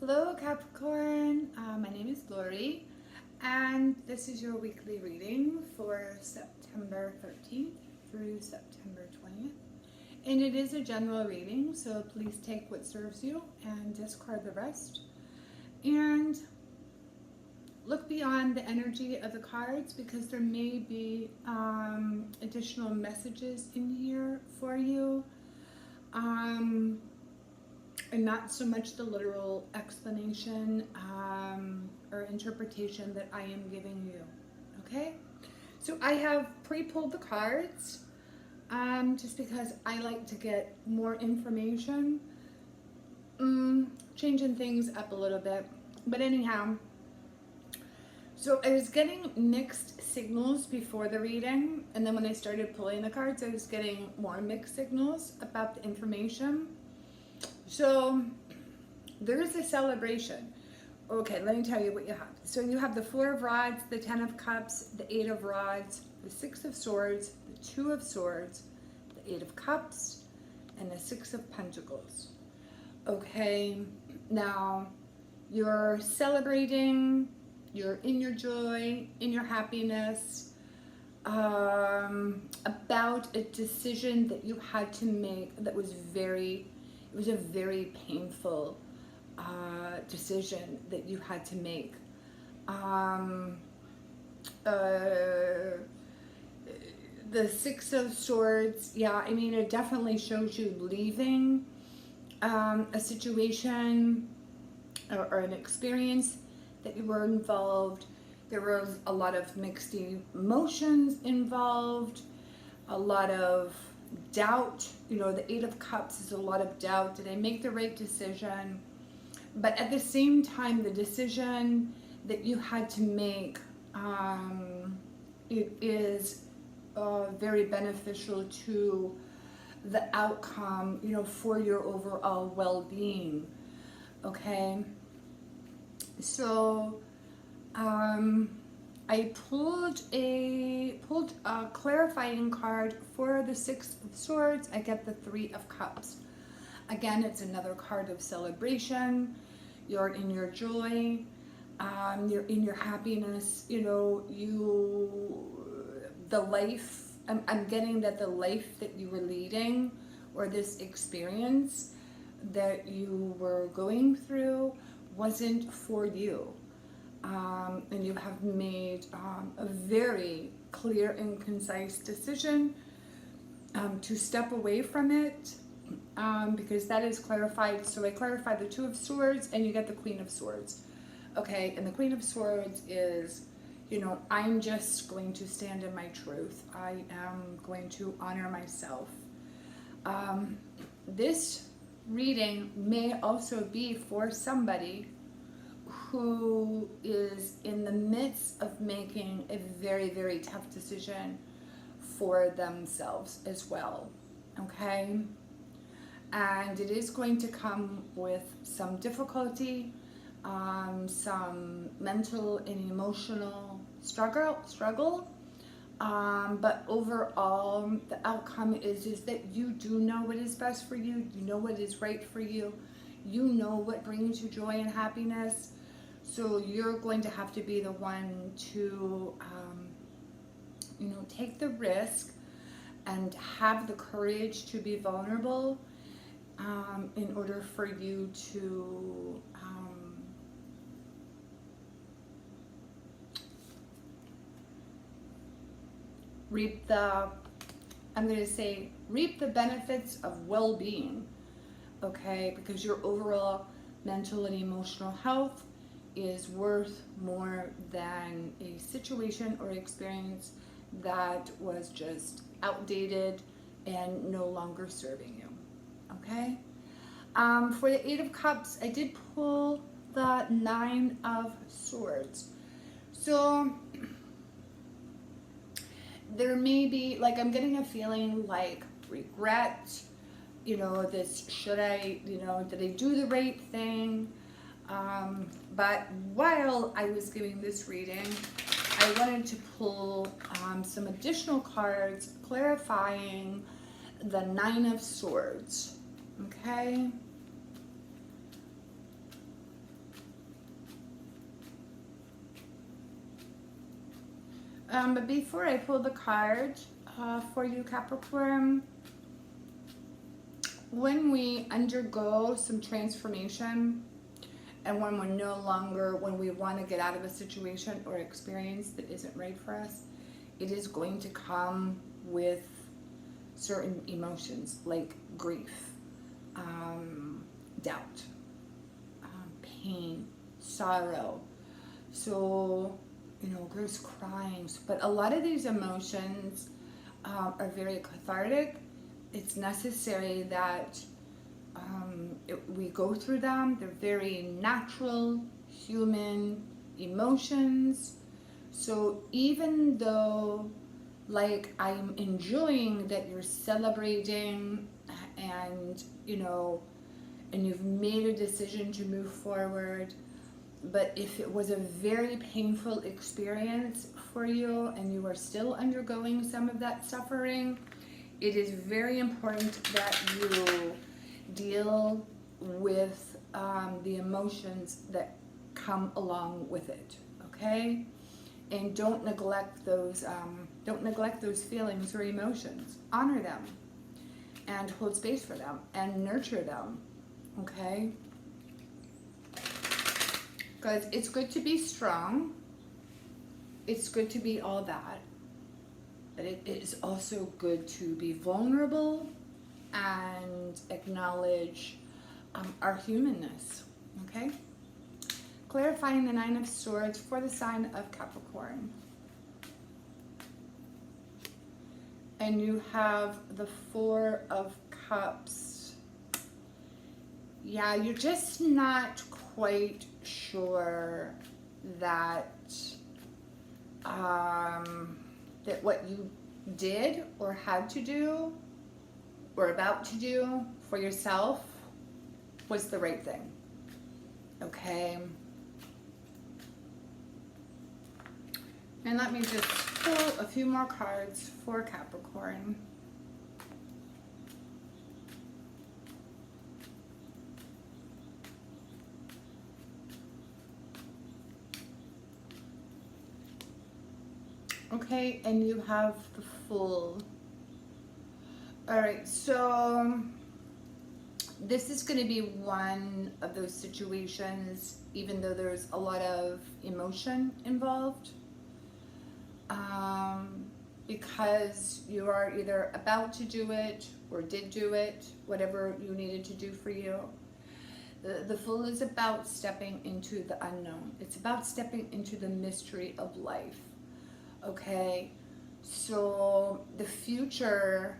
Hello Capricorn, my name is Lori and this is your weekly reading for September 13th through September 20th. And it is a general reading, so please take what serves you and discard the rest. And look beyond the energy of the cards because there may be additional messages in here for you. And not so much the literal explanation or interpretation that I am giving you. Okay? So I have pre-pulled the cards just because I like to get more information, changing things up a little bit. But anyhow, so I was getting mixed signals before the reading, and then when I started pulling the cards, I was getting more mixed signals about the information. So there is a celebration. Okay, let me tell you what you have. So you have the Four of Rods, the Ten of Cups, the Eight of Rods, the Six of Swords, the Two of Swords, the Eight of Cups, and the Six of Pentacles. Okay, now you're celebrating, you're in your joy, in your happiness, about a decision that you had to make that was it was a very painful decision that you had to make. The Six of Swords, yeah, I mean, it definitely shows you leaving a situation or an experience that you were involved. There was a lot of mixed emotions involved, a lot of doubt. You know, the Eight of Cups is a lot of doubt. Did I make the right decision? But at the same time, the decision that you had to make, it is very beneficial to the outcome, you know, for your overall well-being. Okay, so I pulled a clarifying card for the Six of Swords. I get the Three of Cups. Again, it's another card of celebration. You're in your joy. You're in your happiness. You know, the life. I'm getting that the life that you were leading, or this experience that you were going through, wasn't for you. And you have made a very clear and concise decision to step away from it, because that is clarified. So I clarified the Two of Swords and you get the Queen of Swords. Okay, and the Queen of Swords is, you know, I'm just going to stand in my truth. I am going to honor myself. This reading may also be for somebody who is in the midst of making a very, very tough decision for themselves as well, okay? And it is going to come with some difficulty, some mental and emotional struggle, but overall, the outcome is that you do know what is best for you, you know what is right for you, you know what brings you joy and happiness. So you're going to have to be the one to, you know, take the risk and have the courage to be vulnerable in order for you to reap the benefits of well-being, okay? Because your overall mental and emotional health is worth more than a situation or experience that was just outdated and no longer serving you, okay? For the Eight of Cups, I did pull the Nine of Swords. So there may be, like, I'm getting a feeling like regret, you know, this, should I, you know, did I do the right thing? But while I was giving this reading, I wanted to pull some additional cards clarifying the Nine of Swords, okay? But before I pull the card for you, Capricorn, when we undergo some transformation and when we're no longer, when we want to get out of a situation or experience that isn't right for us, it is going to come with certain emotions like grief, doubt, pain, sorrow. So, there's crying. But a lot of these emotions are very cathartic. It's necessary that we go through them. They're very natural, human emotions. So even though, like, I'm enjoying that you're celebrating and, and you've made a decision to move forward, but if it was a very painful experience for you and you are still undergoing some of that suffering, it is very important that you deal with the emotions that come along with it, okay? And don't neglect those feelings or emotions. Honor them and hold space for them and nurture them, okay? Because it's good to be strong. It's good to be all that. But it is also good to be vulnerable and acknowledge our humanness, okay? Clarifying the Nine of Swords for the sign of Capricorn. And you have the Four of Cups. Yeah, you're just not quite sure that that what you did or had to do or about to do for yourself was the right thing. Okay. And let me just pull a few more cards for Capricorn. Okay, and you have the Fool. All right, so this is going to be one of those situations, even though there's a lot of emotion involved, because you are either about to do it or did do it, whatever you needed to do for you. The Fool is about stepping into the unknown. It's about stepping into the mystery of life. Okay, so the future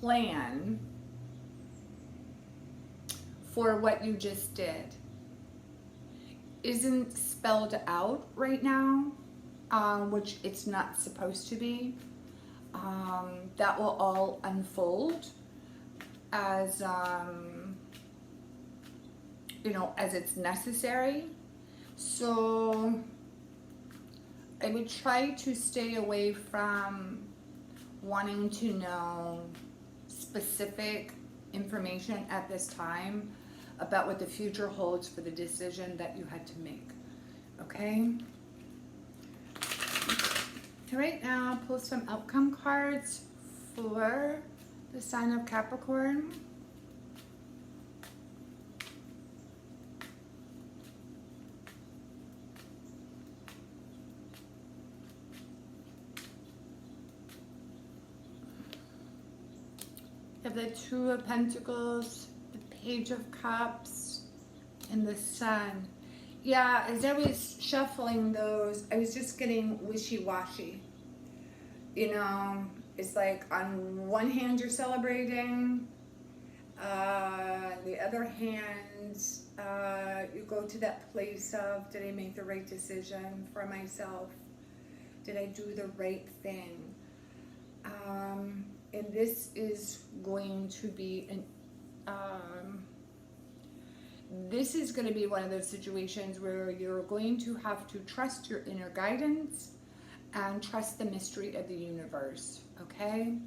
plan for what you just did isn't spelled out right now, which it's not supposed to be. That will all unfold as as it's necessary. So I would try to stay away from wanting to know specific information at this time about what the future holds for the decision that you had to make. Okay? So right now, pull some outcome cards for the sign of Capricorn. You have the Two of Pentacles, the Page of Cups, and the Sun. Yeah, as I was shuffling those, I was just getting wishy-washy. It's like on one hand you're celebrating, the other hand you go to that place of, did I make the right decision for myself? Did I do the right thing? And this is going to be this is going to be one of those situations where you're going to have to trust your inner guidance and trust the mystery of the universe, okay?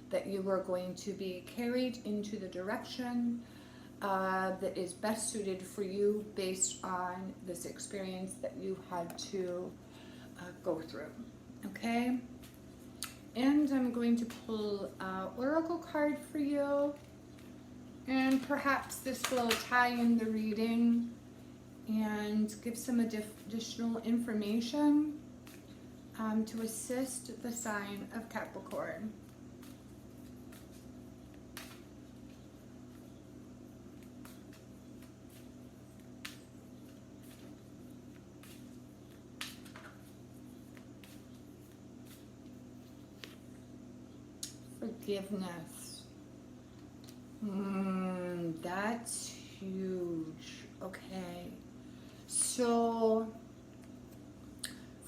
That you are going to be carried into the direction that is best suited for you based on this experience that you had to go through. Okay? And I'm going to pull an oracle card for you. And perhaps this will tie in the reading and give some additional information to assist the sign of Capricorn. Forgiveness. That's huge. Okay. So,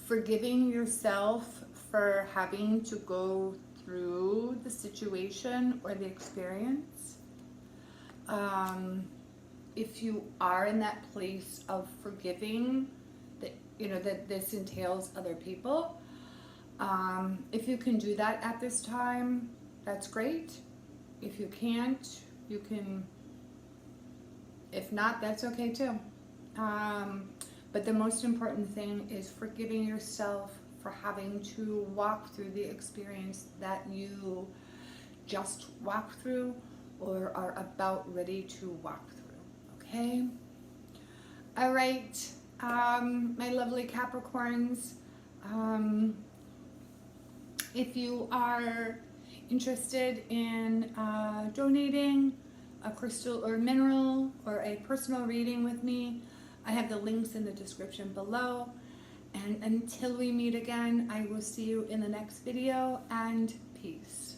forgiving yourself for having to go through the situation or the experience. If you are in that place of forgiving, that that this entails other people. If you can do that at this time, that's great. If you can't, you can. If not, that's okay too. But the most important thing is forgiving yourself for having to walk through the experience that you just walked through or are about ready to walk through. Okay? All right, my lovely Capricorns. If you are interested in donating a crystal or mineral or a personal reading with me, I have the links in the description below. And until we meet again, I will see you in the next video, and peace.